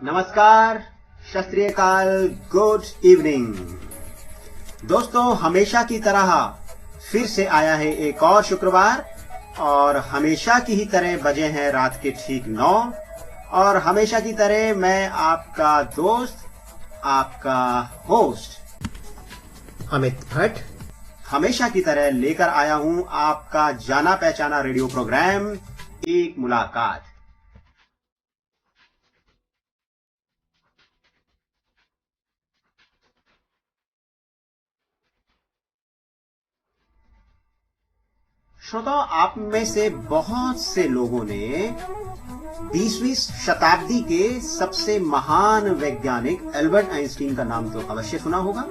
नमस्कार, सत श्री अकाल, गुड इवनिंग। दोस्तों, हमेशा की तरह फिर से आया है एक और शुक्रवार और हमेशा की ही तरह बजे हैं रात के ठीक 9 और हमेशा की तरह मैं आपका दोस्त, आपका होस्ट अमित भट्ट हमेशा की तरह लेकर आया हूं आपका जाना पहचाना रेडियो प्रोग्राम एक मुलाकात। श्रोताओ, आप में से बहुत से लोगों ने 20वीं शताब्दी के सबसे महान वैज्ञानिक एल्बर्ट आइंस्टीन का नाम तो अवश्य सुना होगा।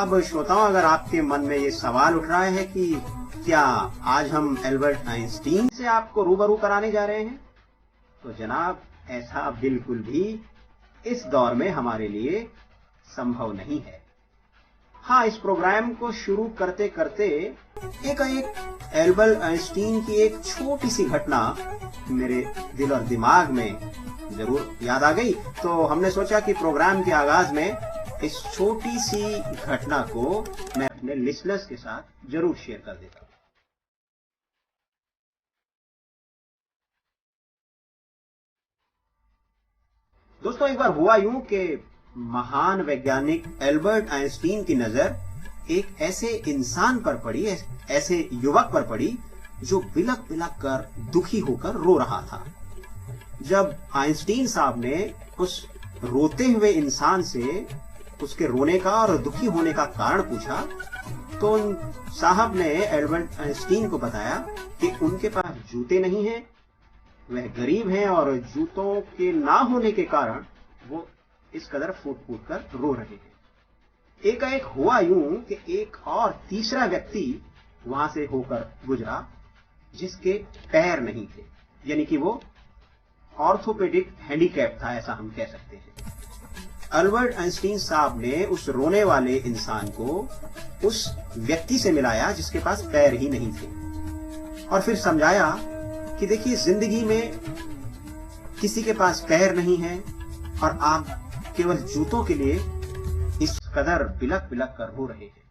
अब श्रोताओं, अगर आपके मन में ये सवाल उठ रहा है कि क्या आज हम एल्बर्ट आइंस्टीन से आपको रूबरू कराने जा रहे हैं, तो जनाब, ऐसा बिल्कुल भी इस दौर में हमारे लिए संभव नहीं है। हाँ, इस प्रोग्राम को शुरू करते करते एक एल्बर्ट आइंस्टीन की एक छोटी सी घटना मेरे दिल और दिमाग में जरूर याद आ गई, तो हमने सोचा कि प्रोग्राम के आगाज में इस छोटी सी घटना को मैं अपने लिसनर्स के साथ जरूर शेयर कर देता हूं। दोस्तों, एक बार हुआ यूं कि महान वैज्ञानिक एल्बर्ट आइंस्टीन की नजर एक ऐसे इंसान पर पड़ी, ऐसे युवक पर पड़ी जो बिलक बिलक कर दुखी होकर रो रहा था। जब आइंस्टीन साहब ने उस रोते हुए इंसान से उसके रोने का और दुखी होने का कारण पूछा, तो उन साहब ने एल्बर्ट आइंस्टीन को बताया कि उनके पास जूते नहीं हैं, वह गरीब हैं और जूतों के ना होने के कारण वो इस कदर फूट फूट कर रो रहे हैं। एकाएक हुआ यूं कि एक और तीसरा व्यक्ति वहां से होकर गुजरा जिसके पैर नहीं थे, यानी कि वो ऑर्थोपेडिक हैंडीकैप था, ऐसा हम कह सकते हैं। एल्बर्ट आइंस्टीन साहब ने उस रोने वाले इंसान को उस व्यक्ति से मिलाया जिसके पास पैर ही नहीं थे और फिर समझाया कि देखिए, जिंदगी में किसी के पास पैर नहीं है और आप केवल जूतों के लिए इस कदर बिलक बिलक कर रो रहे हैं।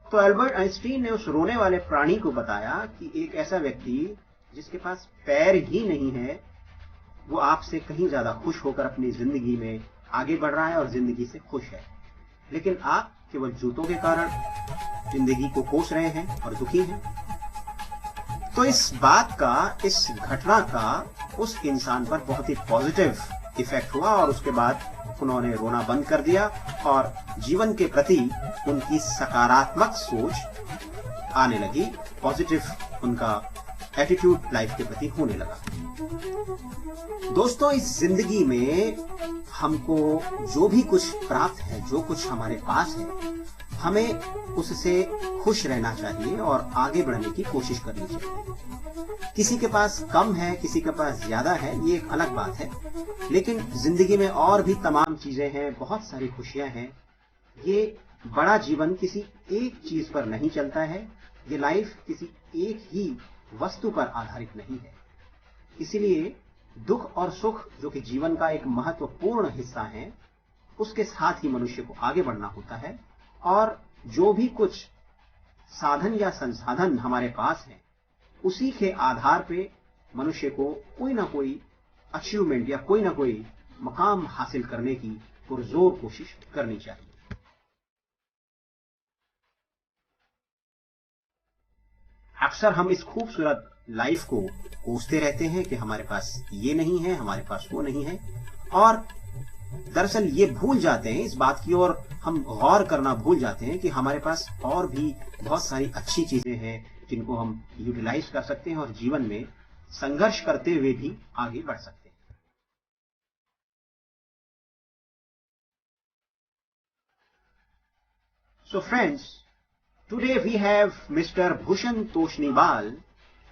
तो एल्बर्ट आइंस्टीन ने उस रोने वाले प्राणी को बताया कि एक ऐसा व्यक्ति जिसके पास पैर ही नहीं है, वो आपसे कहीं ज्यादा खुश होकर अपनी जिंदगी में आगे बढ़ रहा है और जिंदगी से खुश है, लेकिन आप केवल जूतों के कारण जिंदगी को कोस रहे हैं और दुखी हैं। तो इस बात का, इस घटना का उस इंसान पर बहुत ही पॉजिटिव इफेक्ट हुआ और उसके बाद उन्होंने रोना बंद कर दिया और जीवन के प्रति उनकी सकारात्मक सोच आने लगी, पॉजिटिव उनका एटीट्यूड लाइफ के प्रति होने लगा। दोस्तों, इस जिंदगी में हमको जो भी कुछ प्राप्त है, जो कुछ हमारे पास है, हमें उससे खुश रहना चाहिए और आगे बढ़ने की कोशिश करनी चाहिए। किसी के पास कम है, किसी के पास ज्यादा है, ये एक अलग बात है, लेकिन जिंदगी में और भी तमाम चीजें हैं, बहुत सारी खुशियां हैं। ये बड़ा जीवन किसी एक चीज पर नहीं चलता है, ये लाइफ किसी एक ही वस्तु पर आधारित नहीं है। इसीलिए दुख और सुख, जो कि जीवन का एक महत्वपूर्ण हिस्सा है, उसके साथ ही मनुष्य को आगे बढ़ना होता है और जो भी कुछ साधन या संसाधन हमारे पास है, उसी के आधार पे मनुष्य को कोई ना कोई अचीवमेंट या कोई ना कोई मकाम हासिल करने की पुरजोर कोशिश करनी चाहिए। अक्सर हम इस खूबसूरत लाइफ को कोसते रहते हैं कि हमारे पास ये नहीं है, हमारे पास वो नहीं है, और दरअसल ये भूल जाते हैं, इस बात की ओर हम गौर करना भूल जाते हैं कि हमारे पास और भी बहुत सारी अच्छी चीजें हैं जिनको हम यूटिलाइज कर सकते हैं और जीवन में संघर्ष करते हुए भी आगे बढ़ सकते हैं। So friends, today we have Mr. Bhushan Toshnibal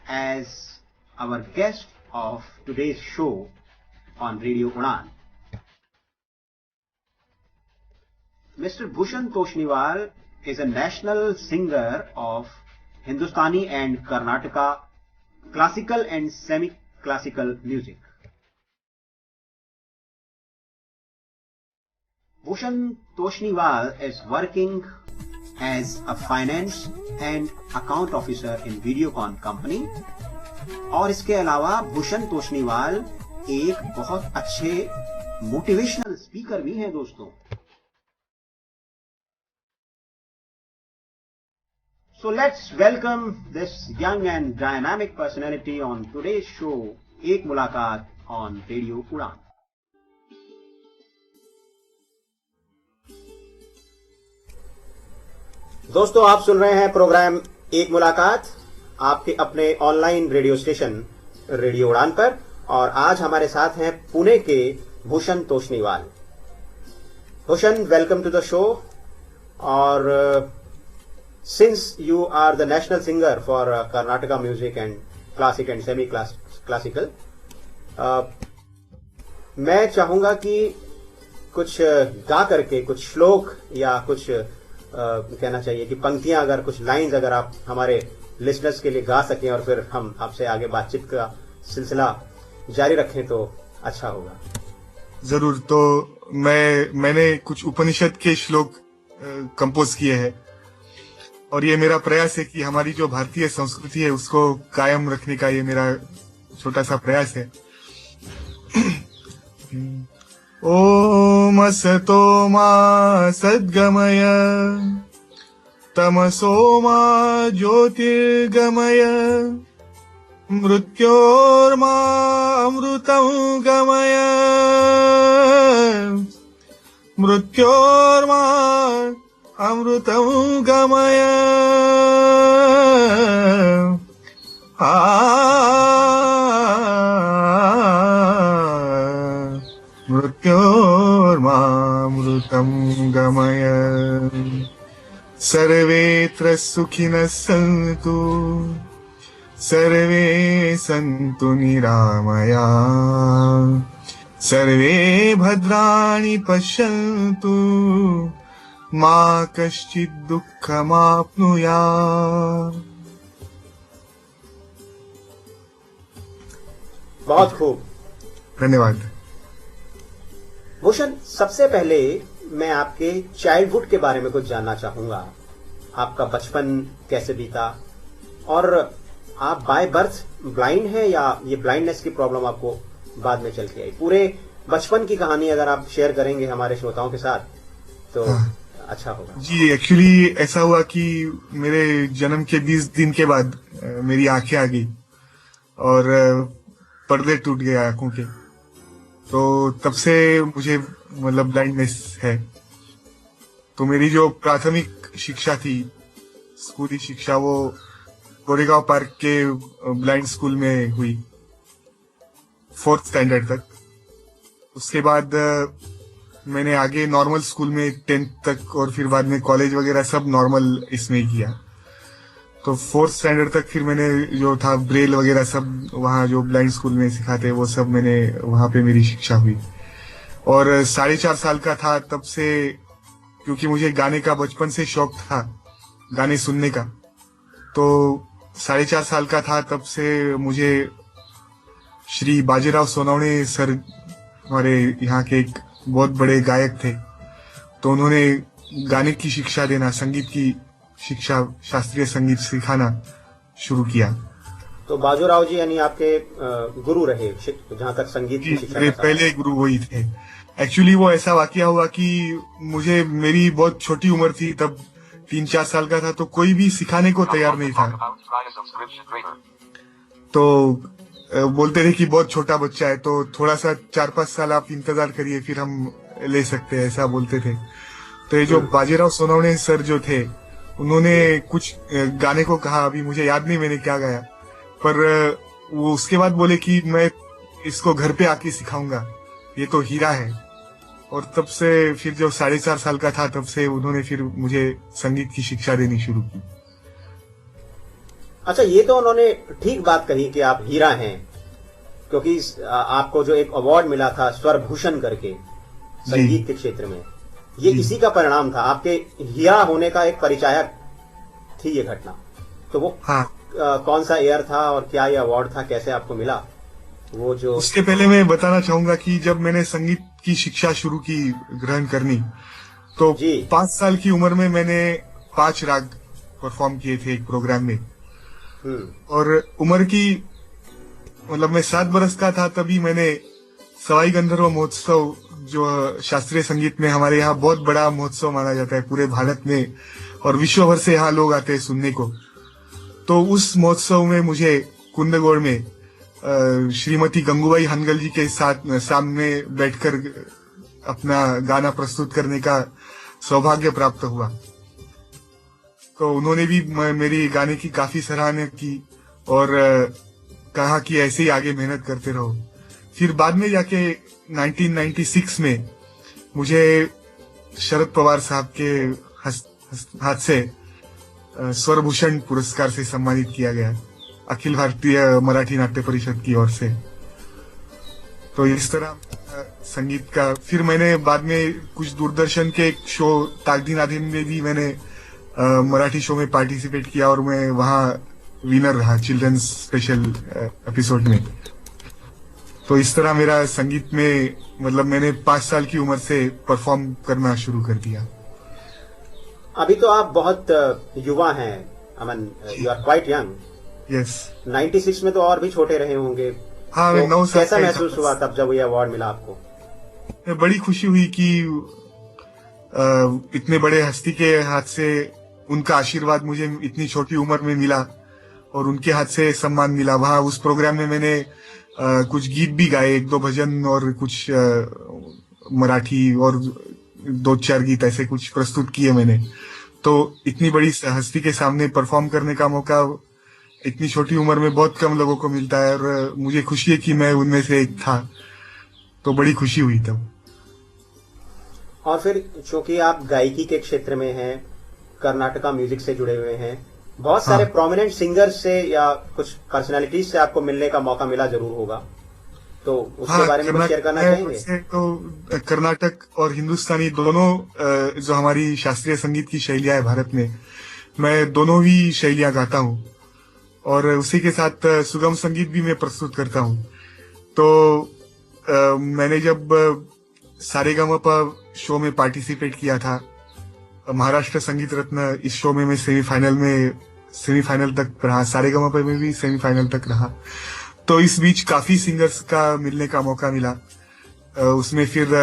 as our guest of today's show on Radio Udan. Mr. Bhushan Toshnibal is a national singer of Hindustani and Karnataka classical and semi-classical music. Bhushan Toshniwal is working as a finance and account officer in Videocon company और इसके अलावा भूषण तोषनीवाल एक बहुत अच्छे motivational speaker भी हैं दोस्तों. So let's welcome this young and dynamic personality on today's show, एक मुलाकात on रेडियो उड़ान. दोस्तों, आप सुन रहे हैं प्रोग्राम एक मुलाकात आपके अपने ऑनलाइन रेडियो स्टेशन रेडियो उड़ान पर, और आज हमारे साथ हैं पुणे के Bhushan Toshniwal. Bhushan, welcome to the show. और since you are the national singer for Karnataka music and classic and semi classical, मैं चाहूंगा कि कुछ गा करके कुछ श्लोक या कुछ कहना चाहिए कि पंक्तियां, अगर कुछ लाइंस अगर आप हमारे लिसनर्स के लिए गा सकें और फिर हम आपसे आगे बातचीत का सिलसिला जारी रखें तो अच्छा होगा. जरूर. तो मैंने कुछ उपनिषद के श्लोक कंपोज किए हैं और ये मेरा प्रयास है कि हमारी जो भारतीय संस्कृति है उसको कायम रखने का ये मेरा छोटा सा प्रयास है. ओम असतो मा सद्गमय तमसो मा ज्योतिर्गमय मृत्योर्मा अमृतं गमय मृत्योर्मा अमृतं गमय मृत्योर्मामृतं गमय. सर्वेत्र सुखिनः सन्तु सर्वे सन्तु निरामया सर्वे भद्राणि पश्यन्तु मा कश्चित् दुःखमाप्नुयात्. बहुत खूब, धन्यवाद. भूषण, सबसे पहले मैं आपके चाइल्डहुड के बारे में कुछ जानना चाहूंगा. आपका बचपन कैसे बीता, और आप बाय बर्थ ब्लाइंड हैं या ये ब्लाइंडनेस की प्रॉब्लम आपको बाद में चल के आई? पूरे बचपन की कहानी अगर आप शेयर करेंगे हमारे श्रोताओं के साथ तो अच्छा होगा. जी, एक्चुअली ऐसा हुआ कि मेरे जन्म के 20 दिन के बाद मेरी आंखें आ गई और पर्दे टूट गए आंखों के. तो तब से मुझे मतलब ब्लाइंडनेस है. तो मेरी जो प्राथमिक शिक्षा थी, स्कूली शिक्षा, वो गोरेगांव पार्क के ब्लाइंड स्कूल में हुई 4th स्टैंडर्ड तक. उसके बाद मैंने आगे नॉर्मल स्कूल में 10th तक और फिर बाद में कॉलेज वगैरह सब नॉर्मल इसमें ही किया. तो 4th स्टैंडर्ड तक फिर मैंने जो था ब्रेल वगैरह सब वहाँ जो ब्लाइंड स्कूल में सिखाते वो सब मैंने वहाँ पे मेरी शिक्षा हुई. और 4.5 साल का था तब से, क्योंकि मुझे गाने का बचपन से शौक था, गाने सुनने का, तो 4.5 साल का था तब से मुझे श्री बाजीराव सोनवणे सर, हमारे यहाँ के एक बहुत बड़े गायक थे, तो उन्होंने गाने की शिक्षा देना, संगीत की शिक्षा, शास्त्रीय संगीत सिखाना शुरू किया. तो बाजूराव जी यानी आपके गुरु रहे जहां तक संगीत की शिक्षा? पहले गुरु वही थे. एक्चुअली वो ऐसा वाकया हुआ कि मुझे, मेरी बहुत छोटी उम्र थी तब, 3-4 साल का था, तो कोई भी सिखाने को तैयार नहीं था. तो बोलते थे कि बहुत छोटा बच्चा है, तो थोड़ा सा 4-5 साल आप इंतजार करिए फिर हम ले सकते हैं, ऐसा बोलते थे. तो ये जो बाजीराव सोनवणे सर जो थे, उन्होंने कुछ गाने को कहा, अभी मुझे याद नहीं मैंने क्या गाया, पर वो उसके बाद बोले कि मैं इसको घर पे आके सिखाऊंगा, ये तो हीरा है. और तब से फिर जो 4.5 साल का था तब से उन्होंने फिर मुझे संगीत की शिक्षा देनी शुरू की. अच्छा, ये तो उन्होंने ठीक बात कही कि आप हीरा हैं, क्योंकि आपको जो एक अवार्ड मिला था स्वर भूषण करके संगीत के क्षेत्र में, ये इसी का परिणाम था. आपके हीरा होने का एक परिचायक थी ये घटना. तो वो हाँ, कौन सा ईयर था और क्या ये अवार्ड था, कैसे आपको मिला वो जो? उसके पहले मैं बताना चाहूंगा कि जब मैंने संगीत की शिक्षा शुरू की ग्रहण करनी, तो जी 5 साल की उम्र में मैंने 5 राग परफॉर्म किए थे एक प्रोग्राम में। और उम्र की मतलब मैं 7 बरस का था तभी मैंने सवाई गंधर्व महोत्सव, जो शास्त्रीय संगीत में हमारे यहाँ बहुत बड़ा महोत्सव माना जाता है पूरे भारत में, और विश्व भर से यहाँ लोग आते हैं सुनने को। तो उस महोत्सव में मुझे कुंदगोड़ में श्रीमती गंगूबाई हनगल जी के साथ सामने बैठकर अपना गाना प्रस्तुत करने का सौभाग्य प्राप्त हुआ। तो उन्होंने भी मेरी गाने की काफी सराहना की और कहा कि ऐसे ही आगे मेहनत करते रहो। फिर बाद में जाके 1996 में मुझे शरद पवार साहब के हाथ से स्वरभूषण पुरस्कार से सम्मानित किया गया, अखिल भारतीय मराठी नाट्य परिषद की ओर से। तो इस तरह संगीत का फिर मैंने बाद में कुछ दूरदर्शन के एक शो ताकदीन आदिन में भी मैंने मराठी शो में पार्टिसिपेट किया और मैं वहाँ विनर रहा चिल्ड्रंस स्पेशल एपिसोड में। तो इस तरह मेरा संगीत में मतलब मैंने 5 साल की उम्र से परफॉर्म करना शुरू कर दिया। अभी तो आप बहुत युवा हैं, Aman, you are quite young. Yes. 96 में तो और भी छोटे रहे होंगे। हाँ, तो 9 साल कैसा महसूस हुआ तब जब ये अवार्ड मिला आपको? बड़ी खुशी हुई कि इतने बड़े हस्ती के हाथ से उनका आशीर्वाद मुझे इतनी छोटी उम्र में मिला और उनके हाथ से सम्मान मिला। वहाँ उस प्रोग्राम में मैंने कुछ गीत भी गाए, 1-2 भजन और कुछ मराठी और 2-4 गीत ऐसे कुछ प्रस्तुत किए मैंने। तो इतनी बड़ी हस्ती के सामने परफॉर्म करने का मौका इतनी छोटी उम्र में बहुत कम लोगों को मिलता है और मुझे खुशी है कि मैं उनमें से एक था। तो बड़ी खुशी हुई तब। और फिर चूंकि आप गायकी के क्षेत्र में हैं, कर्नाटका म्यूजिक से जुड़े हुए हैं, बहुत सारे प्रोमिनेंट सिंगर्स से या कुछ पर्सनालिटीज से आपको मिलने का मौका मिला जरूर होगा, तो उसके बारे में कुछ शेयर करना चाहेंगे? तो कर्नाटक और हिंदुस्तानी दोनों जो हमारी शास्त्रीय संगीत की शैलियां है भारत में, मैं दोनों ही शैलियां गाता हूँ और उसी के साथ सुगम संगीत भी मैं प्रस्तुत करता हूँ। तो मैंने जब सारेगामापा शो में पार्टिसिपेट किया था, महाराष्ट्र संगीत रत्न, इस शो में मैं सेमीफाइनल तक रहा, सारेगामापा में भी सेमीफाइनल तक रहा। तो इस बीच काफी सिंगर्स का मिलने का मौका मिला। उसमें फिर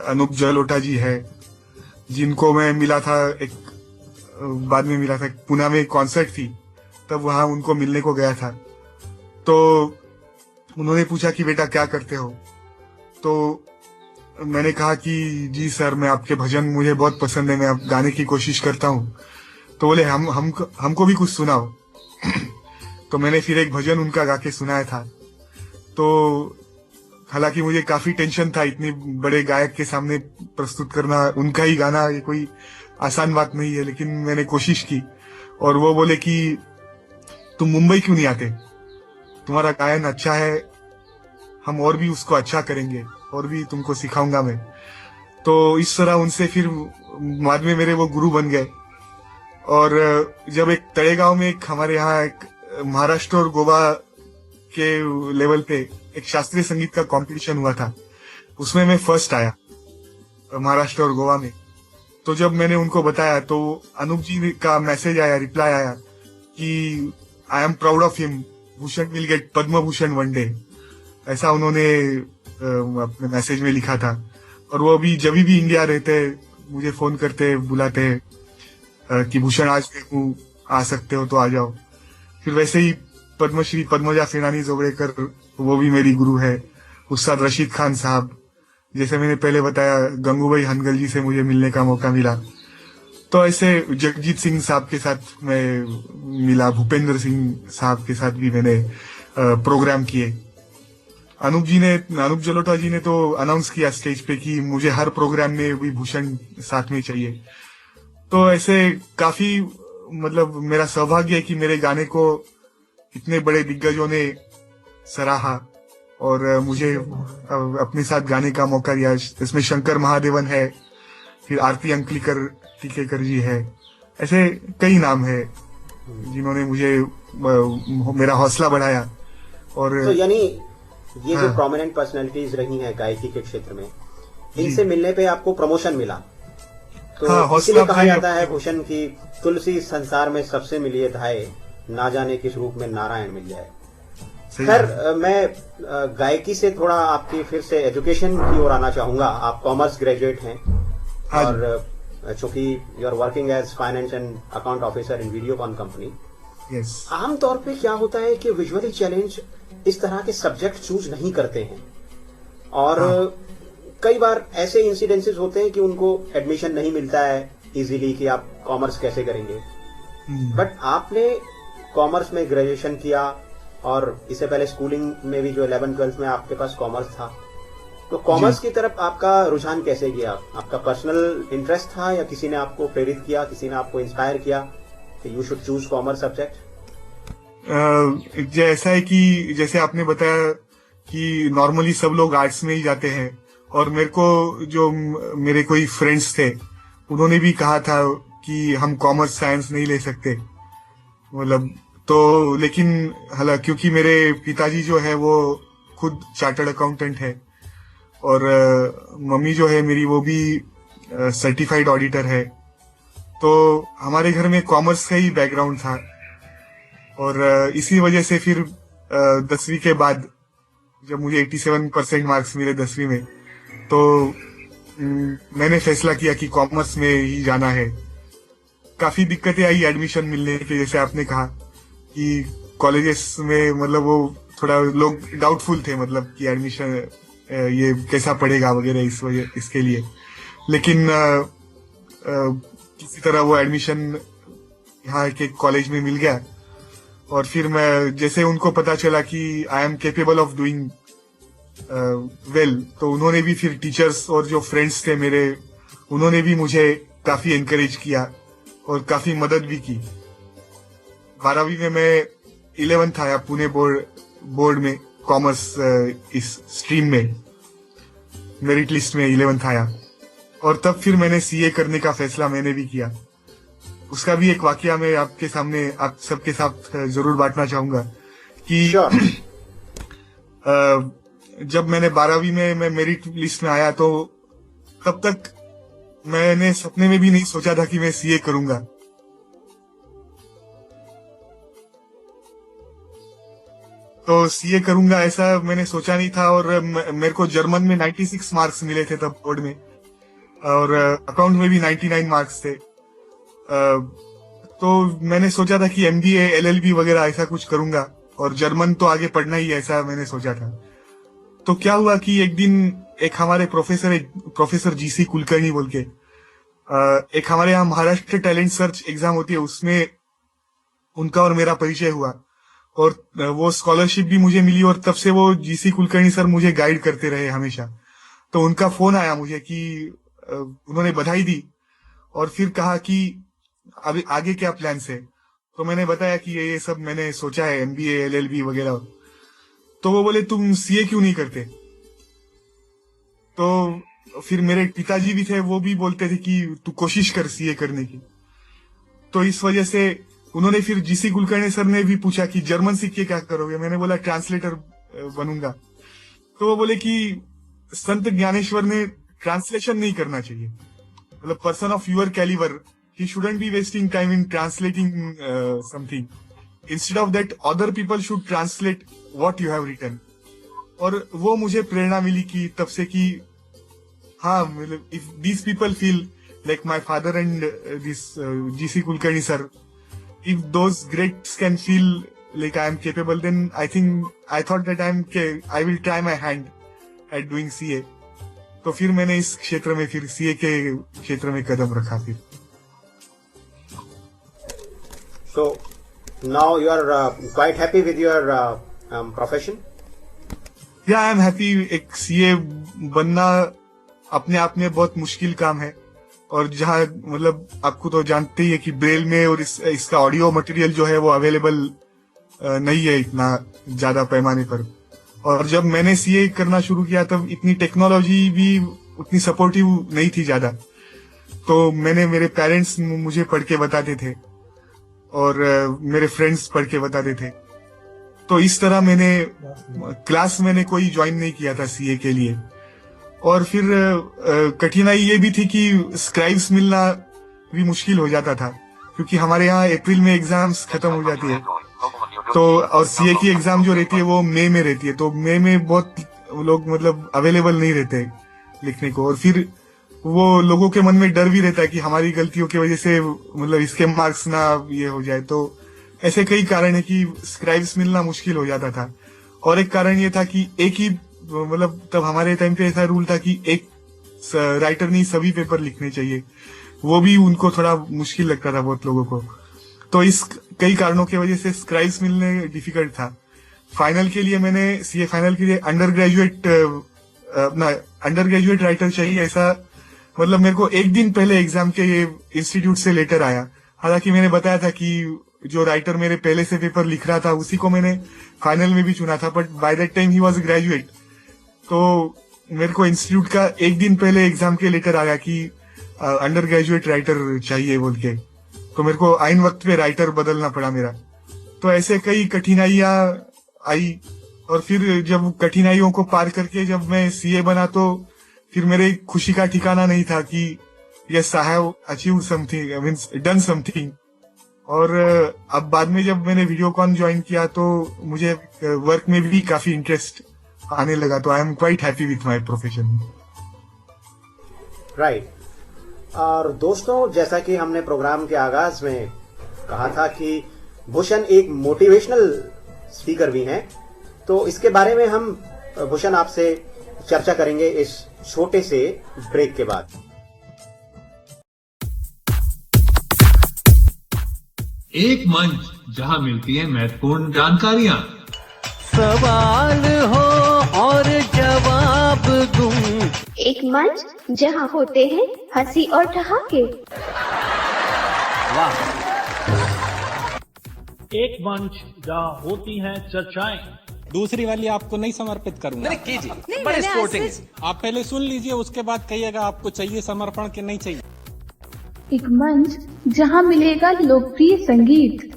अनूप जलोटा जी है जिनको मैं मिला था, एक बाद में मिला था, पुणे में कॉन्सर्ट थी तब वहां उनको मिलने को गया था। तो उन्होंने पूछा कि बेटा क्या करते हो, तो मैंने कहा कि जी सर, मैं आपके भजन मुझे बहुत पसंद है, मैं आप गाने की कोशिश करता हूँ। तो बोले हमको भी कुछ सुनाओ। तो मैंने फिर एक भजन उनका गा के सुनाया था। तो हालांकि मुझे काफी टेंशन था, इतने बड़े गायक के सामने प्रस्तुत करना उनका ही गाना, ये कोई आसान बात नहीं है, लेकिन मैंने कोशिश की। और वो बोले कि तुम मुंबई क्यों नहीं आते, तुम्हारा गायन अच्छा है, हम और भी उसको अच्छा करेंगे और भी तुमको सिखाऊंगा मैं। तो इस तरह उनसे फिर बाद में मेरे वो गुरु बन गए। और जब एक तड़ेगांव में एक हमारे यहाँ एक महाराष्ट्र और गोवा के लेवल पे एक शास्त्रीय संगीत का कंपटीशन हुआ था, उसमें मैं फर्स्ट आया महाराष्ट्र और गोवा में। तो जब मैंने उनको बताया तो अनूप जी का मैसेज आया, रिप्लाई आया कि I am proud of him, Bhushan will get Padma Bhushan one day, ऐसा उन्होंने अपने मैसेज में लिखा था। और वो अभी जब भी इंडिया रहते मुझे फोन करते, बुलाते कि भूषण आज देखूं, आ सकते हो तो आ जाओ। फिर वैसे ही पद्मश्री पद्मजा सेनानी जोगड़ेकर, वो भी मेरी गुरु है। उस्ताद रशीद खान साहब, जैसे मैंने पहले बताया, गंगूबाई हनगल जी से मुझे मिलने का मौका मिला। तो ऐसे जगजीत सिंह साहब के साथ मैं मिला, भूपेंद्र सिंह साहब के साथ भी मैंने प्रोग्राम किए। अनूप जलोटा जी ने तो अनाउंस किया स्टेज पे कि मुझे हर प्रोग्राम में भी भूषण साथ में चाहिए। तो ऐसे काफी मतलब मेरा सौभाग्य है कि मेरे गाने को इतने बड़े दिग्गजों ने सराहा और मुझे अपने साथ गाने का मौका दिया। इसमें शंकर महादेवन है, फिर आरती अंकलिकर टीकेकर जी है, ऐसे कई नाम है जिन्होंने मुझे मेरा हौसला बढ़ाया। और तो यानी ये जो हाँ। प्रोमिनेंट पर्सनैलिटीज रही हैं गायकी के क्षेत्र में, जी। इनसे मिलने पे आपको प्रमोशन मिला। तो हाँ, हौसला इसीलिए कहा अफजाई जाता है भूषण की तुलसी संसार में सबसे मिलिए धाये, ना जाने किस रूप में नारायण मिल जाए। सही खैर, है। मैं गायकी से थोड़ा आपकी फिर से एजुकेशन की ओर आना चाहूंगा। आप कॉमर्स ग्रेजुएट हैं हाँ जी। और चूंकि you are working as finance and account officer in Videocon company, yes. आमतौर पे क्या होता है कि विजुअली चैलेंज इस तरह के सब्जेक्ट चूज नहीं करते हैं और हाँ। कई बार ऐसे इंसिडेंसेस होते हैं कि उनको एडमिशन नहीं मिलता है इजीली कि आप कॉमर्स कैसे करेंगे। बट आपने कॉमर्स में ग्रेजुएशन किया और इससे पहले स्कूलिंग में भी जो 11th-12th में आपके पास कॉमर्स था, तो कॉमर्स की तरफ आपका रुझान कैसे गया? आपका पर्सनल इंटरेस्ट था या किसी ने आपको प्रेरित किया, किसी ने आपको इंस्पायर किया कि you should choose commerce subject? ऐसा है कि जैसे आपने बताया कि नॉर्मली सब लोग आर्ट्स में ही जाते हैं, और मेरे को जो मेरे कोई फ्रेंड्स थे उन्होंने भी कहा था कि हम कॉमर्स साइंस नहीं ले सकते, मतलब। तो लेकिन हालांकि क्योंकि मेरे पिताजी जो है वो खुद चार्टर्ड अकाउंटेंट है और मम्मी जो है मेरी वो भी सर्टिफाइड ऑडिटर है, तो हमारे घर में कॉमर्स का ही बैकग्राउंड था। और इसी वजह से फिर 10वीं के बाद जब मुझे 87% मार्क्स मिले 10वीं में, तो मैंने फैसला किया कि कॉमर्स में ही जाना है। काफी दिक्कतें आई एडमिशन मिलने के, जैसे आपने कहा कि कॉलेजेस में मतलब वो थोड़ा लोग डाउटफुल थे, मतलब कि एडमिशन ये कैसा पड़ेगा वगैरह, इस वजह इसके लिए। लेकिन किसी तरह वो एडमिशन यहाँ के कॉलेज में मिल गया। और फिर मैं जैसे उनको पता चला कि I am capable of doing well, तो उन्होंने भी फिर टीचर्स और जो फ्रेंड्स थे मेरे, उन्होंने भी मुझे काफी एनकरेज किया और काफी मदद भी की। 12वीं में मैं 11th आया पुणे बोर्ड में, कॉमर्स इस स्ट्रीम में मेरिट लिस्ट में 11th आया। और तब फिर मैंने सीए करने का फैसला मैंने भी किया। उसका भी एक वाकया मैं आपके सामने आप सबके साथ जरूर बांटना चाहूंगा कि जब मैंने 12वीं में मैं मेरिट लिस्ट में आया, तो तब तक मैंने सपने में भी नहीं सोचा था कि मैं सीए करूंगा। तो सीए करूंगा ऐसा मैंने सोचा नहीं था। और मेरे को जर्मन में 96 मार्क्स मिले थे तब बोर्ड में, और अकाउंट में भी 99 मार्क्स थे। तो मैंने सोचा था कि एमबीए एलएलबी वगैरह ऐसा कुछ करूंगा, और जर्मन तो आगे पढ़ना ही, ऐसा मैंने सोचा था। तो क्या हुआ कि एक दिन एक हमारे प्रोफेसर जीसी कुलकर्णी बोल के, एक हमारे यहाँ महाराष्ट्र टैलेंट सर्च एग्जाम होती है, उसमें उनका और मेरा परिचय हुआ और वो स्कॉलरशिप भी मुझे मिली। और तब से वो जीसी कुलकर्णी सर मुझे गाइड करते रहे हमेशा। तो उनका फोन आया मुझे कि उन्होंने बधाई दी और फिर कहा कि अभी आगे क्या प्लान्स है। तो मैंने बताया कि ये सब मैंने सोचा है, एमबीए एलएलबी वगैरह। तो वो बोले तुम सीए क्यों नहीं करते? तो फिर मेरे पिताजी भी थे, वो भी बोलते थे कि तू कोशिश कर सीए करने की। तो इस वजह से उन्होंने फिर जीसी कुलकर्णी सर ने भी पूछा कि जर्मन सीख के क्या करोगे? मैंने बोला ट्रांसलेटर बनूंगा। तो वो बोले कि संत ज्ञानेश्वर ने ट्रांसलेशन नहीं करना चाहिए, मतलब person of your calibre, he shouldn't be wasting time in translating something. Instead of that, other people should translate what you have written. और वो मुझे प्रेरणा मिली कि तब से कि हाँ, मतलब if these people feel like my father and this GC Kulkarni sir, if those greats can feel like I am capable, then I thought that I will try my hand at doing CA. तो फिर मैंने इस क्षेत्र में, फिर CA के क्षेत्र में कदम रखा फिर। So now you are quite happy with your profession? Yeah, I am happy. एक सीए बनना अपने आप में बहुत मुश्किल काम है, और जहाँ मतलब आपको तो जानते ही है कि ब्रेल में और इसका ऑडियो मटेरियल जो है वो अवेलेबल नहीं है इतना ज्यादा पैमाने पर। और जब मैंने सीए करना शुरू किया तब इतनी टेक्नोलॉजी भी उतनी सपोर्टिव नहीं थी ज्यादा। तो मेरे पेरेंट्स मुझे पढ़ के बताते थे, और मेरे फ्रेंड्स पढ़ के बताते थे। तो इस तरह मैंने कोई ज्वाइन नहीं किया था सीए के लिए। और फिर कठिनाई ये भी थी कि स्क्राइब्स मिलना भी मुश्किल हो जाता था, क्योंकि हमारे यहाँ अप्रैल में एग्जाम्स खत्म हो जाती है। तो और सीए की एग्जाम जो रहती है वो मई में रहती है, तो मई में बहुत लोग मतलब अवेलेबल नहीं रहते लिखने को। और फिर वो लोगों के मन में डर भी रहता है कि हमारी गलतियों की वजह से मतलब इसके मार्क्स ना ये हो जाए। तो ऐसे कई कारण है कि स्क्राइब्स मिलना मुश्किल हो जाता था। और एक कारण ये था कि एक ही मतलब तब हमारे टाइम पे ऐसा रूल था कि एक राइटर नहीं सभी पेपर लिखने चाहिए। वो भी उनको थोड़ा मुश्किल लगता था बहुत लोगों को। तो इस कई कारणों की वजह से स्क्राइब्स मिलने डिफिकल्ट था। फाइनल के लिए मैंने सीए फाइनल के लिए अंडर ग्रेजुएट राइटर चाहिए, ऐसा मतलब मेरे को एक दिन पहले एग्जाम के इंस्टीट्यूट से लेटर आया। हालांकि मैंने बताया था कि जो राइटर मेरे पहले से पेपर लिख रहा था उसी को मैंने फाइनल में भी चुना था, but by that time he was graduate. तो मेरे को इंस्टीट्यूट का एक दिन पहले एग्जाम के लेटर आया कि अंडर ग्रेजुएट राइटर चाहिए बोल के। तो मेरे को आइन वक्त पे राइटर बदलना पड़ा मेरा। तो ऐसे कई कठिनाइयां आई। और फिर जब कठिनाइयों को पार करके जब मैं सीए बना तो फिर मेरे खुशी का ठिकाना नहीं था कि yes I have achieved something, means done something. और अब बाद में जब मैंने वीडियोकॉन ज्वाइन किया तो मुझे वर्क में भी काफी इंटरेस्ट आने लगा। तो I am quite happy with my profession. Right. और दोस्तों, जैसा कि हमने प्रोग्राम के आगाज में कहा था कि भूषण एक मोटिवेशनल स्पीकर भी हैं, तो इसके बारे में हम भूषण आपसे चर्चा करेंगे इस छोटे से ब्रेक के बाद। एक मंच जहां मिलती है महत्वपूर्ण जानकारियां, सवाल हो और जवाब दूं। एक मंच जहां होते हैं हंसी और ठहाके। वाह। एक मंच जहां होती हैं चर्चाएं। दूसरी वाली आपको नहीं समर्पित करूंगा। नहीं कीजिए, बड़े स्पोर्टिंग। आप पहले सुन लीजिए, उसके बाद कहिएगा आपको चाहिए समर्पण कि नहीं चाहिए। एक मंच जहां मिलेगा लोकप्रिय संगीत।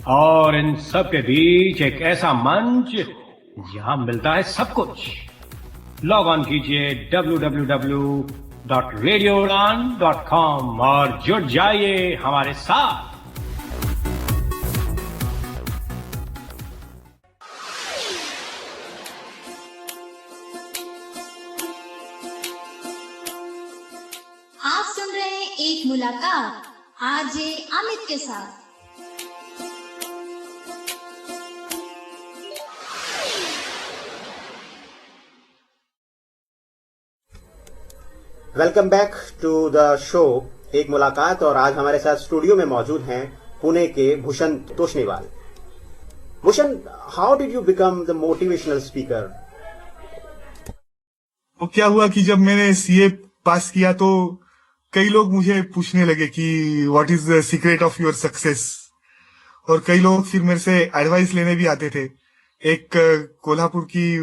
और इन सब के बीच एक ऐसा मंच जहां मिलता है सब कुछ। लॉग ऑन कीजिए www.radioudan.com और जुड़ जाइए हमारे साथ। आप सुन रहे हैं एक मुलाकात आरजे अमित के साथ। Welcome back to the show एक मुलाकात। और आज हमारे साथ स्टूडियो में मौजूद हैं पुणे के Bhushan Toshniwal. Bhushan, how did you become the motivational speaker? तो क्या हुआ कि जब मैंने सीए पास किया तो कई लोग मुझे पूछने लगे कि what is the secret of your success. और कई लोग फिर मेरे से एडवाइस लेने भी आते थे। एक कोल्हापुर की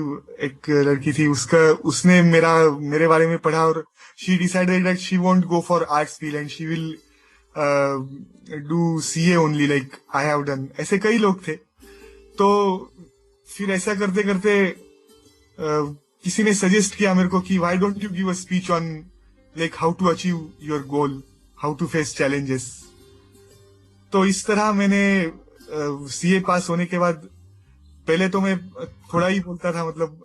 एक लड़की थी, उसने मेरे बारे में पढ़ा और she decided that she won't go for arts field and she will do CA only like I have done. ऐसे कई लोग थे। तो फिर ऐसा करते करते किसी ने सजेस्ट किया मेरे को कि why don't you give a speech on like how to achieve your goal, how to face challenges. तो इस तरह मैंने सीए पास होने के बाद पहले तो मैं थोड़ा ही बोलता था, मतलब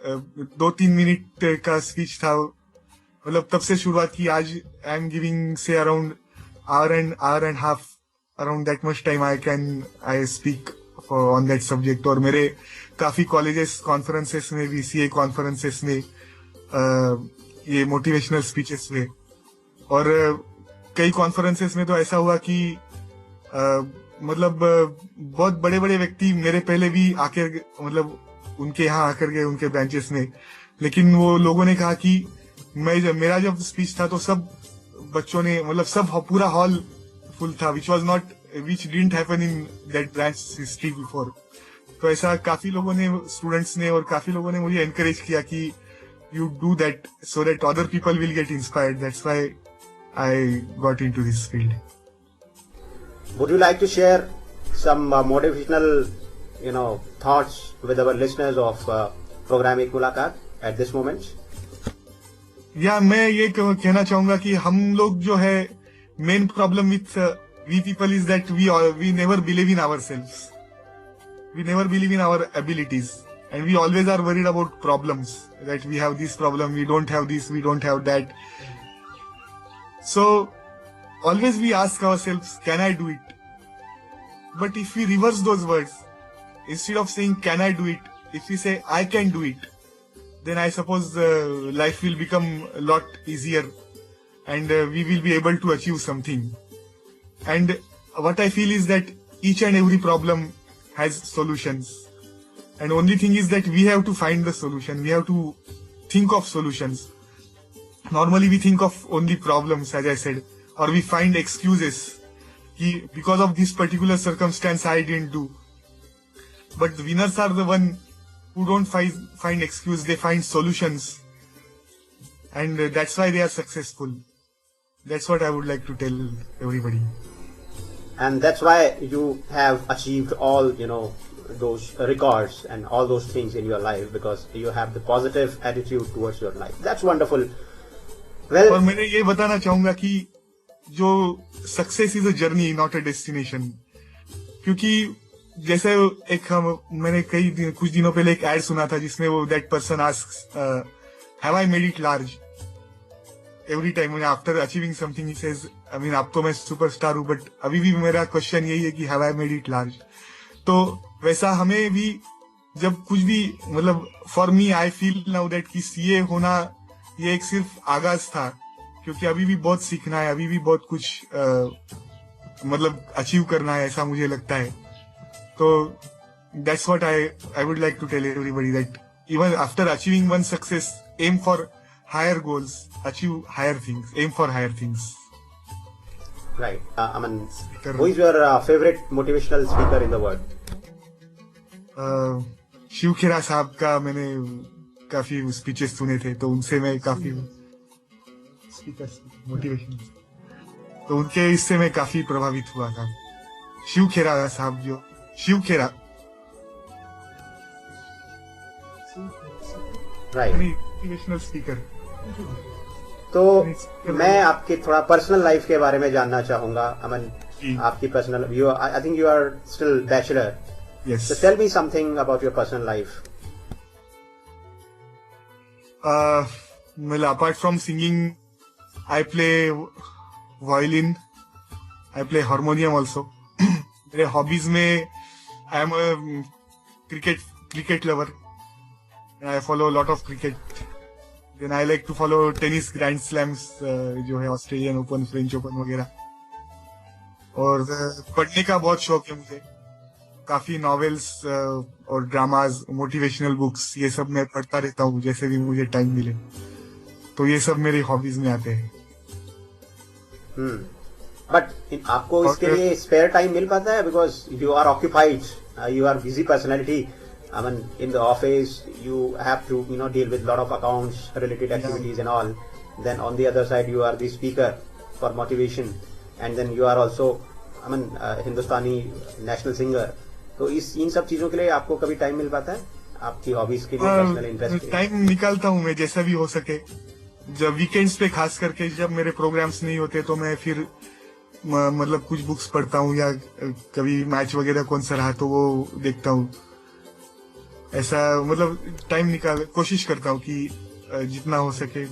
2-3 मिनट का स्पीच था। मतलब तब से शुरुआत की। आज आई एम गिविंग से around hour and half, around that much time I speak on that subject। और मेरे काफी कॉलेजेस कॉन्फ्रेंसेस में भी, सीए कॉन्फ्रेंसेस में ये मोटिवेशनल स्पीचेस हुए। और कई कॉन्फ्रेंसेस में तो ऐसा हुआ कि मतलब बहुत बड़े बड़े व्यक्ति मेरे पहले भी आकर, मतलब उनके यहाँ आकर गए उनके ब्रांचेस में। लेकिन वो लोगों ने कहा कि मेरा जब स्पीच था तो सब बच्चों ने, मतलब सब पूरा हॉल फुल था, which didn't happen in that branch history before। तो ऐसा काफी लोगों ने, स्टूडेंट्स ने और काफी लोगों ने मुझे एनकरेज किया कि you do that so that other people will get inspired. That's why I got into this field. Would you like to share some motivational, thoughts with our listeners of program Ek Mulaqat at this moment? या मैं ये कहना चाहूंगा कि हम लोग जो है main problem with we people is that we never believe in ourselves, we never believe in our abilities, and we always are worried about problems that we have this problem, we don't have this, we don't have that. So always we ask ourselves, can I do it? But if we reverse those words, instead of saying can I do it, if we say I can do it, then I suppose life will become a lot easier and we will be able to achieve something. And what I feel is that each and every problem has solutions, and only thing is that we have to find the solution, we have to think of solutions. Normally we think of only problems, as I said, or we find excuses because of this particular circumstance I didn't do. But the winners are the one who don't find excuse, they find solutions. And that's why they are successful. That's what I would like to tell everybody. And that's why you have achieved all, those records and all those things in your life, because you have the positive attitude towards your life. That's wonderful. Well, और मैंने ये बताना चाहूंगा कि जो success is a journey, not a destination. क्योंकि जैसे मैंने कुछ दिनों पहले एक एड सुना था जिसमें वो that person asks, have I made it large? Every time after achieving something he says, I mean अब तो मैं सुपरस्टार हूं, बट अभी भी मेरा क्वेश्चन यही है कि have I made it large? तो वैसा हमें भी जब कुछ भी, मतलब for me I feel now that कि सीए होना ये एक सिर्फ आगाज था, क्योंकि अभी भी बहुत सीखना है, अभी भी बहुत कुछ मतलब अचीव करना है, ऐसा मुझे लगता है. So that's what I would like to tell everybody, that even after achieving one success, aim for higher goals, achieve higher things, aim for higher things. Right. Who is your favorite motivational speaker in the world? Shiv खेरा साहब का मैंने काफी speeches सुने थे, तो उनसे मैं काफी स्पीकर मोटिवेशन, तो उनके इससे मैं काफी प्रभावित हुआ था. शिव खेरा साहब, जो शिव खेरा, मोटिवेशनल स्पीकर. तो मैं आपके थोड़ा पर्सनल लाइफ के बारे में जानना चाहूंगा. अमन, आपकी personal, I think you are still bachelor. Yes. So tell me something about your personal life. Well, apart from singing, I play violin, I play harmonium also. मेरे हॉबीज में I am a cricket lover. And I follow a lot of cricket. Then I like to follow tennis grand slams, जो है Australian open, French open वगैरह. और पढ़ने का बहुत शौक है मुझे. काफी नॉवेल्स और ड्रामाज, मोटिवेशनल बुक्स, ये सब मैं पढ़ता रहता हूँ जैसे भी मुझे टाइम मिले. तो ये सब मेरी हॉबीज में आते हैं. बट आपको इसके लिए स्पेयर टाइम मिल पाता है? Because you are occupied, you are busy personality. I mean, in the office, you have to, deal with a lot of accounts, related activities and all. Then on the other side, you are the speaker for motivation. And then you are also, Hindustani national singer. तो इन सब चीजों के लिए आपको कभी time मिल पाता है आपकी हॉबीज के लिए, पर्सनल इंटरेस्ट? टाइम निकालता हूँ मैं जैसा भी हो सके. जब वीकेंड्स पे खास करके जब मेरे प्रोग्राम्स नहीं होते तो मैं फिर मतलब कुछ बुक्स पढ़ता हूँ, या कभी मैच वगैरह कौन सा रहा तो वो देखता हूँ. ऐसा मतलब टाइम निकाल कोशिश करता हूँ कि जितना हो सके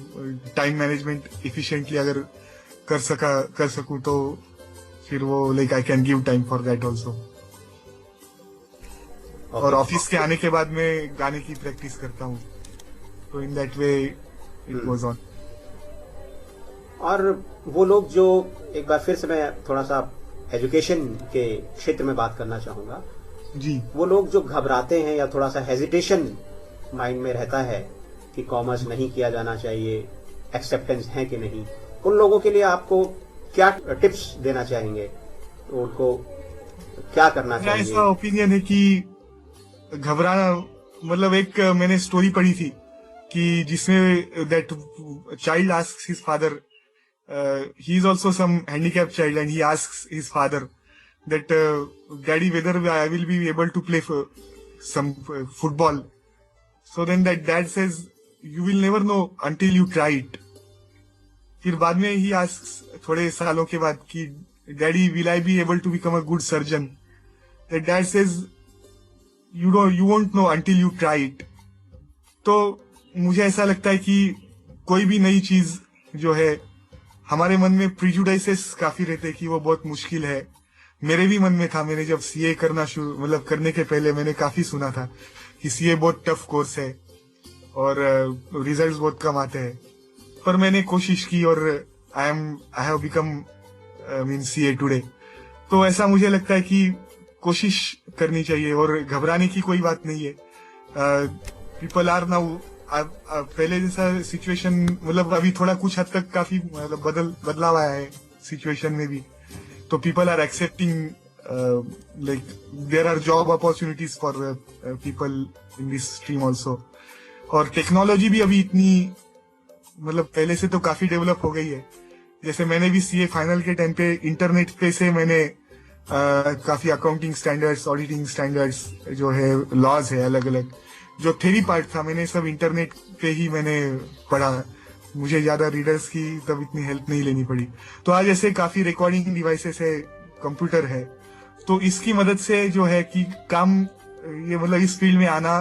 टाइम मैनेजमेंट इफिशिएंटली अगर कर सकूँ तो फिर वो like I can give time for that also. और ऑफिस के आने के बाद मैं गाने की प्रैक्टिस करता हूँ, तो in that way it goes on. और वो लोग जो, एक बार फिर से मैं थोड़ा सा एजुकेशन के क्षेत्र में बात करना चाहूंगा जी. वो लोग जो घबराते हैं या थोड़ा सा हेजिटेशन माइंड में रहता है कि कॉमर्स नहीं किया जाना चाहिए, एक्सेप्टेंस है कि नहीं, उन लोगों के लिए आपको क्या टिप्स देना चाहेंगे? उनको क्या करना चाहिए? ऐसा ओपिनियन है कि घबराना, मतलब एक मैंने स्टोरी पढ़ी थी कि जिसमें that child asks his father, he is also some handicapped child, and he asks his father that daddy, whether I will be able to play for some football. So then that dad says, you will never know until you try it. फिर बाद में he asks थोड़े सालों के बाद कि daddy, will I be able to become a good surgeon? That dad says, you won't know until you try it. तो मुझे ऐसा लगता है कि कोई भी नई चीज जो है, हमारे मन में प्रिजुडाइसेस काफी रहते हैं कि वो बहुत मुश्किल है. मेरे भी मन में था. मैंने जब सीए करना करने के पहले मैंने काफी सुना था कि सीए बहुत टफ कोर्स है और रिजल्ट्स बहुत कम आते हैं. पर मैंने कोशिश की और I have become CA today. तो ऐसा मुझे लगता है कि कोशिश करनी चाहिए और घबराने की कोई बात नहीं है. पीपल आर नाउ, पहले जैसा सिचुएशन अभी थोड़ा कुछ हद तक काफी बदलाव आया है सिचुएशन में भी. तो people are accepting, like there are job opportunities for people in this stream also. और टेक्नोलॉजी भी अभी इतनी पहले से तो काफी डेवलप हो गई है. जैसे मैंने भी सीए फाइनल के टाइम पे इंटरनेट पे से मैंने काफी अकाउंटिंग स्टैंडर्ड्स, ऑडिटिंग स्टैंडर्ड्स जो है, लॉज है अलग अलग, जो थ्योरी पार्ट था मैंने सब इंटरनेट पे ही मैंने पढ़ा. मुझे ज्यादा रीडर्स की तब इतनी हेल्प नहीं लेनी पड़ी. तो आज ऐसे काफी रिकॉर्डिंग डिवाइसेस है, कंप्यूटर है, तो इसकी मदद से जो है कि काम ये इस फील्ड में आना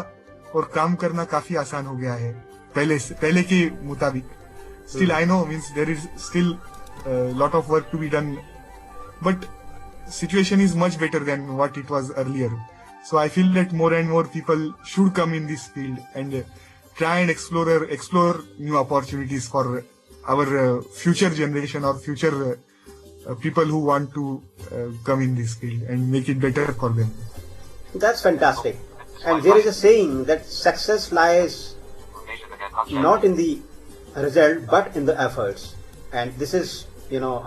और काम करना काफी आसान हो गया है पहले के मुताबिक. Still I know means there is still lot of work to be done, but situation is much better than what it was earlier. So I feel that more and more people should come in this field and try and explore new opportunities for our future generation or future people who want to come in this field and make it better for them. That's fantastic. And there is a saying that success lies not in the result but in the efforts. And this is,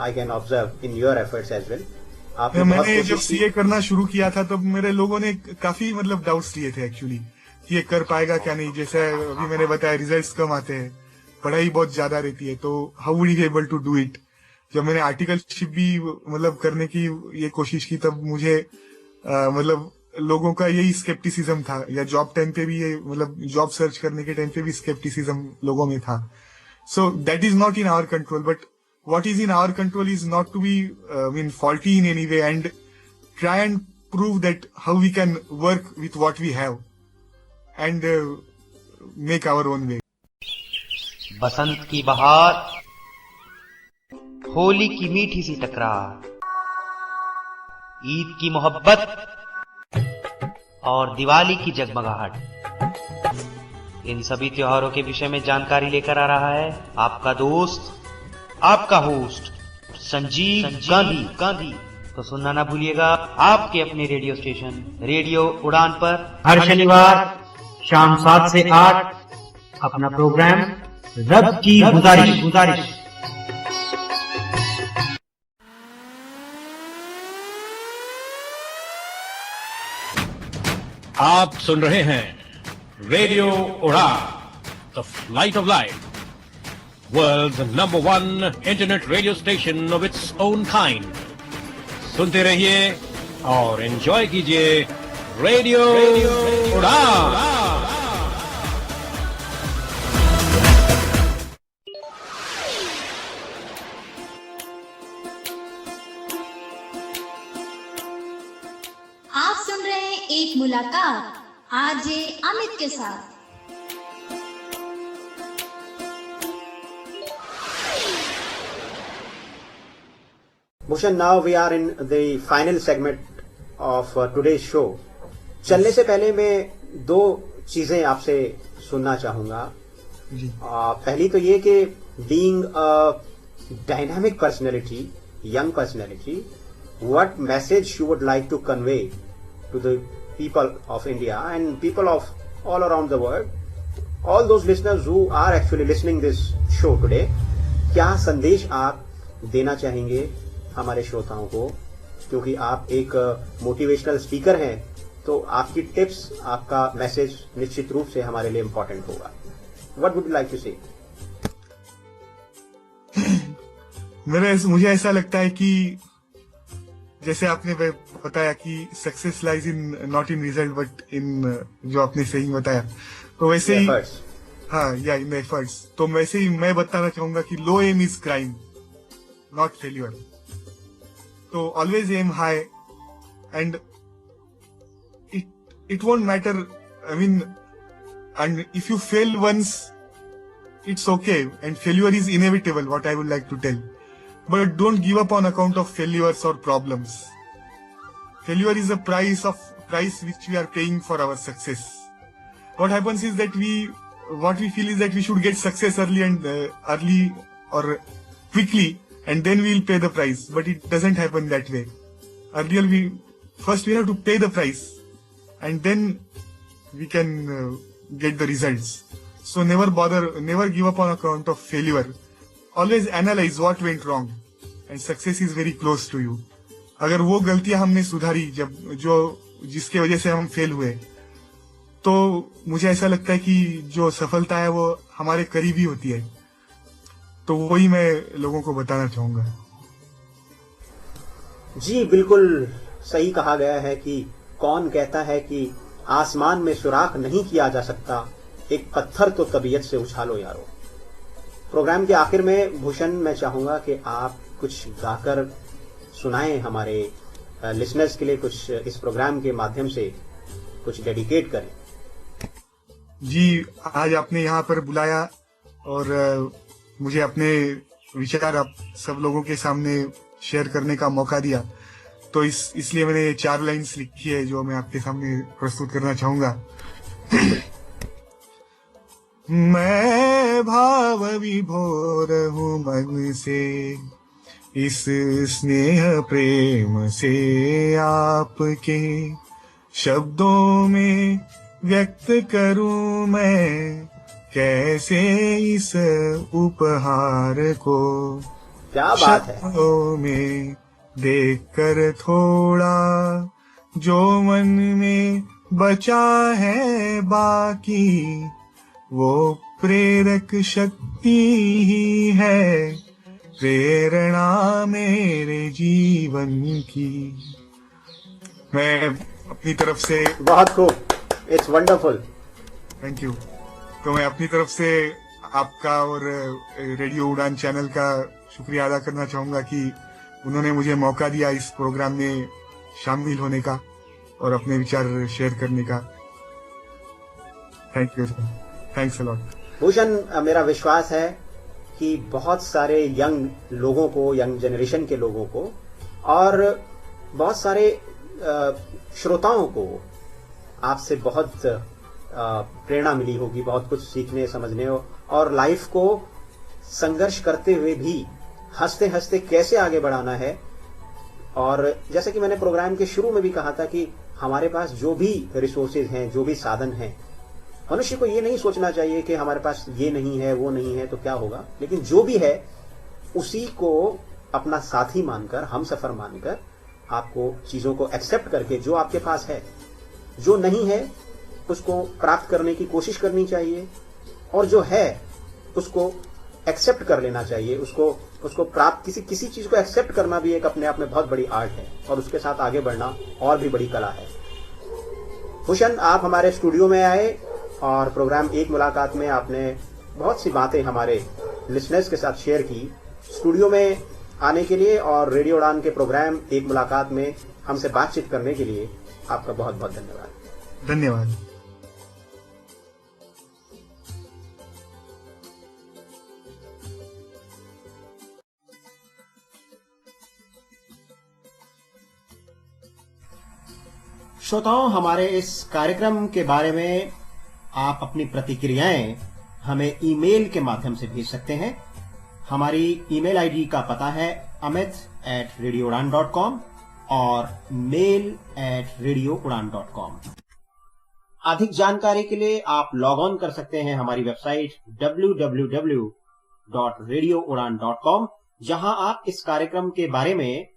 I can observe in your efforts as well. मैंने जब CA करना शुरू किया था तब मेरे लोगों ने काफी डाउट्स लिए थे एक्चुअली कि ये कर पाएगा क्या नहीं. जैसे अभी मैंने बताया, रिजल्ट्स कम आते हैं, पढ़ाई बहुत ज्यादा रहती है, तो how would he able to do it. जब मैंने आर्टिकलशिप भी करने की ये कोशिश की तब मुझे लोगों का यही स्केप्टिसिज्म था, या जॉब टाइम पे भी ये जॉब सर्च करने के टाइम पे भी स्केप्टिसिज्म लोगों में था. So that is not in our control, but what is in our control is not to be faulty in any way and try and prove that how we can work with what we have and make our own way. बसंत की बहार, होली की मीठी सी टकरार, ईद की मोहब्बत और दिवाली की जगमगाहट, इन सभी त्योहारों के विषय में जानकारी लेकर आ रहा है आपका दोस्त, आपका होस्ट संजीव गांधी. तो सुनना ना भूलिएगा आपके अपने रेडियो स्टेशन रेडियो उड़ान पर हर शनिवार शाम 7 से 8 अपना प्रोग्राम रब की गुजारिश. आप सुन रहे हैं रेडियो उड़ान, the flight of life, world's number one internet radio station of its own kind. सुनते रहिए और एंजॉय कीजिए रेडियो उड़ान. आप सुन रहे हैं एक मुलाकात आरजे अमित के साथ. Bhushan, now we are in the final segment of today's show. चलने से पहले मैं दो चीजें आपसे सुनना चाहूंगा. पहली तो ये कि being a dynamic personality, young personality, what message you would like to convey to the people of India and people of all around the world, all those listeners who are actually listening this show today, क्या संदेश आप देना चाहेंगे हमारे श्रोताओं को, क्योंकि आप एक मोटिवेशनल स्पीकर हैं, तो आपकी टिप्स, आपका मैसेज निश्चित रूप से हमारे लिए इम्पोर्टेंट होगा. What would you like to say? मुझे ऐसा लगता है कि जैसे आपने बताया कि success lies in not in result but in जो आपने सही बताया, तो वैसे ही हाँ या इन एफर्ट्स, तो वैसे ही मैं बताना चाहूंगा कि low aim is crime not failure. तो always aim high and it won't matter. I mean, and if you fail once, it's okay, and failure is inevitable, what I would like to tell. But don't give up on account of failures or problems. Failure is a price which we are paying for our success. What happens is that what we feel is that we should get success early or quickly, and then we will pay the price. But it doesn't happen that way. Earlier we have to pay the price, and then we can get the results. So never give up on account of failure. Always analyze what went wrong, and success is very close to you. अगर वो गलतियां हमने सुधारी जिसके वजह से हम fail हुए, तो मुझे ऐसा लगता है कि जो सफलता है वो हमारे करीब ही होती है. तो वही मैं लोगों को बताना चाहूंगा. जी बिल्कुल सही कहा गया है कि कौन कहता है कि आसमान में सुराख नहीं किया जा सकता, एक पत्थर तो तबीयत से उछालो यारो. प्रोग्राम के आखिर में भूषण मैं चाहूंगा कि आप कुछ गाकर सुनाएं हमारे लिसनर्स के लिए, कुछ इस प्रोग्राम के माध्यम से कुछ डेडिकेट करें. जी, आज आपने यहाँ पर बुलाया और मुझे अपने विचार आप सब लोगों के सामने शेयर करने का मौका दिया, तो इसलिए मैंने 4 लाइन्स लिखी है जो मैं आपके सामने प्रस्तुत करना चाहूंगा. मैं भाव विभोर हूँ मन से, इस स्नेह प्रेम से आपके शब्दों में व्यक्त करूं मैं कैसे इस उपहार को. क्या बात है. शब्दों में देखकर थोड़ा जो मन में बचा है बाकी, वो प्रेरक शक्ति ही है, प्रेरणा मेरे जीवन की. मैं अपनी तरफ से बहुत खूब, इट्स वंडरफुल. Thank you. तो मैं अपनी तरफ से आपका और रेडियो उड़ान चैनल का शुक्रिया अदा करना चाहूंगा कि उन्होंने मुझे मौका दिया इस प्रोग्राम में शामिल होने का और अपने विचार शेयर करने का. Thank you. Thanks a lot. Bhushan, मेरा विश्वास है कि बहुत सारे यंग लोगों को, यंग जनरेशन के लोगों को और बहुत सारे श्रोताओं को आपसे बहुत प्रेरणा मिली होगी, बहुत कुछ सीखने समझने और लाइफ को संघर्ष करते हुए भी हंसते हंसते कैसे आगे बढ़ाना है. और जैसे कि मैंने प्रोग्राम के शुरू में भी कहा था कि हमारे पास जो भी रिसोर्सेज हैं, जो भी साधन हैं, मनुष्य को ये नहीं सोचना चाहिए कि हमारे पास ये नहीं है, वो नहीं है तो क्या होगा, लेकिन जो भी है उसी को अपना साथी मानकर, हम सफर मानकर, आपको चीजों को एक्सेप्ट करके जो आपके पास है, जो नहीं है उसको प्राप्त करने की कोशिश करनी चाहिए, और जो है उसको एक्सेप्ट कर लेना चाहिए. उसको प्राप्त किसी चीज को एक्सेप्ट करना भी एक अपने आप में बहुत बड़ी आर्ट है, और उसके साथ आगे बढ़ना और भी बड़ी कला है. भूषण, आप हमारे स्टूडियो में आए और प्रोग्राम एक मुलाकात में आपने बहुत सी बातें हमारे लिसनर्स के साथ शेयर की. स्टूडियो में आने के लिए और रेडियो उड़ान के प्रोग्राम एक मुलाकात में हमसे बातचीत करने के लिए आपका बहुत बहुत धन्यवाद. धन्यवाद. श्रोताओं, हमारे इस कार्यक्रम के बारे में आप अपनी प्रतिक्रियाएं हमें ईमेल के माध्यम से भेज सकते हैं. हमारी ईमेल आईडी का पता है amit@radioudan.com और mail@radioudan.com. अधिक जानकारी के लिए आप लॉग ऑन कर सकते हैं हमारी वेबसाइट www.radioudan.com, जहां आप इस कार्यक्रम के बारे में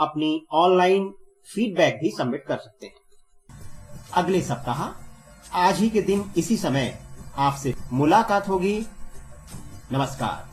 अपनी ऑनलाइन फीडबैक भी सबमिट कर सकते हैं. अगले सप्ताह आज ही के दिन इसी समय आपसे मुलाकात होगी। नमस्कार।